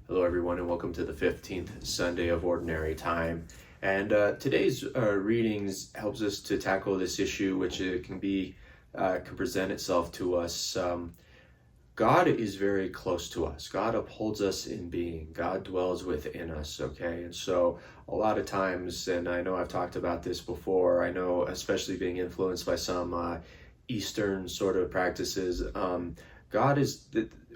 Hello, everyone, and welcome to the 15th Sunday of Ordinary Time. And today's readings helps us to tackle this issue, which can present itself to us. God is very close to us. God upholds us in being. God dwells within us, okay? And so a lot of times, and I know I've talked about this before, I know especially being influenced by some Eastern sort of practices,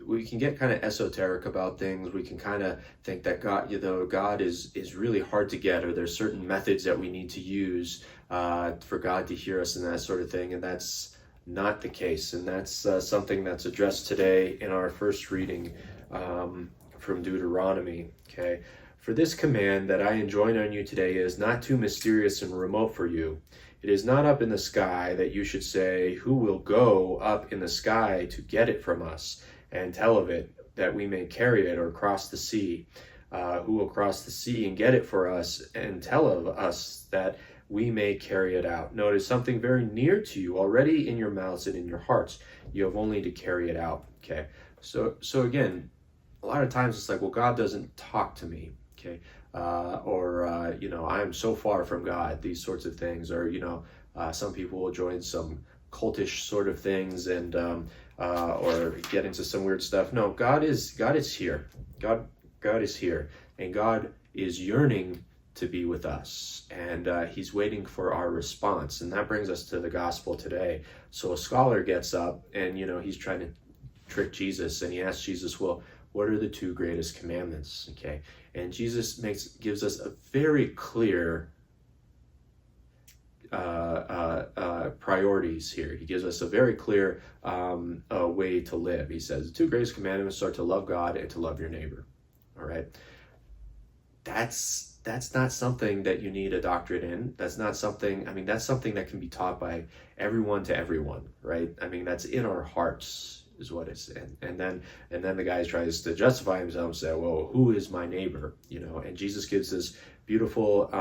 we can get kind of esoteric about things. We can kind of think that God is really hard to get, or there's certain methods that we need to use for God to hear us and that sort of thing. And that's not the case. And that's something that's addressed today in our first reading from Deuteronomy. Okay. For this command that I enjoin on you today is not too mysterious and remote for you. It is not up in the sky that you should say, who will go up in the sky to get it from us and tell of it, that we may carry it, or cross the sea? Who will cross the sea and get it for us and tell of us that we may carry it out? Notice something very near to you, already in your mouths and in your hearts. You have only to carry it out. Okay. So again, a lot of times it's like, well, God doesn't talk to me. Okay. I am so far from God, these sorts of things. Or, some people will join some cultish sort of things and or get into some weird stuff. No, God is here. God is here, and God is yearning to be with us, and he's waiting for our response. And that brings us to the gospel today. So a scholar gets up and he's trying to trick Jesus, and he asks Jesus, well, what are the two greatest commandments? Okay. And Jesus gives us a very clear priorities here. He gives us a very clear way to live. He says the two greatest commandments are to love God and to love your neighbor. All right. That's not something that you need a doctorate in. That's not something, that's something that can be taught by everyone to everyone, right? That's in our hearts is what it's in. And then the guy tries to justify himself and say, well, who is my neighbor? And Jesus gives this beautiful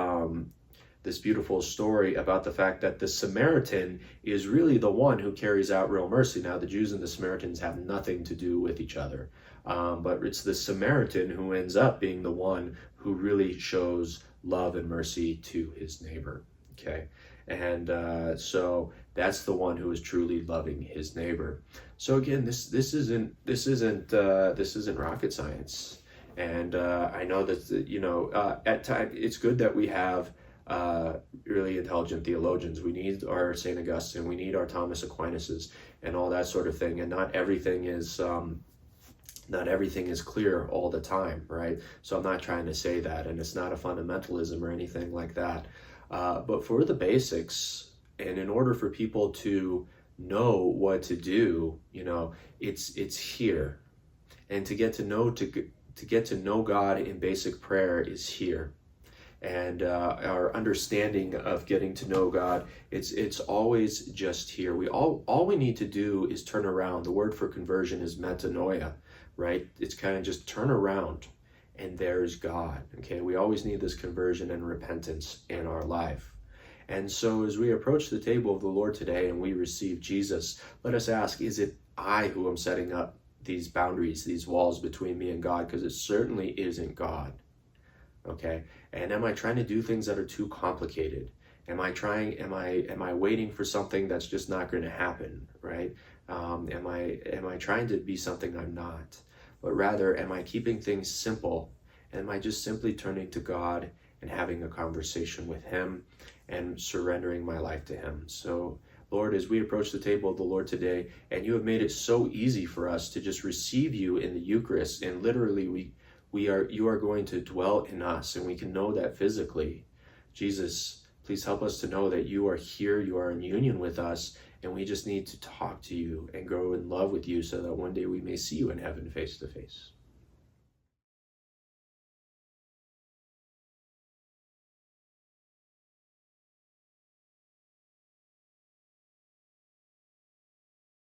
story about the fact that the Samaritan is really the one who carries out real mercy. Now, the Jews and the Samaritans have nothing to do with each other, but it's the Samaritan who ends up being the one who really shows love and mercy to his neighbor. Okay, and so that's the one who is truly loving his neighbor. So again, this isn't rocket science, and I know that at times it's good that we have really intelligent theologians. We need our St. Augustine, we need our Thomas Aquinas and all that sort of thing. And not everything is clear all the time, right? So I'm not trying to say that, and it's not a fundamentalism or anything like that. But for the basics, and in order for people to know what to do, it's here. And to get to know God in basic prayer is here. And our understanding of getting to know God, it's always just here. All we need to do is turn around. The word for conversion is metanoia, right? It's kind of just turn around, and there's God. Okay, we always need this conversion and repentance in our life. And so as we approach the table of the Lord today and we receive Jesus, let us ask, is it I who am setting up these boundaries, these walls between me and God? Because it certainly isn't God. Okay, and am I trying to do things that are too complicated? Am I waiting for something that's just not going to happen, right? Am I trying to be something I'm not? But rather, am I keeping things simple? Am I just simply turning to God and having a conversation with him and surrendering my life to him? So, Lord, as we approach the table of the Lord today, and you have made it so easy for us to just receive you in the Eucharist, and literally you are going to dwell in us, and we can know that physically. Jesus, please help us to know that you are here, you are in union with us, and we just need to talk to you and grow in love with you so that one day we may see you in heaven face to face.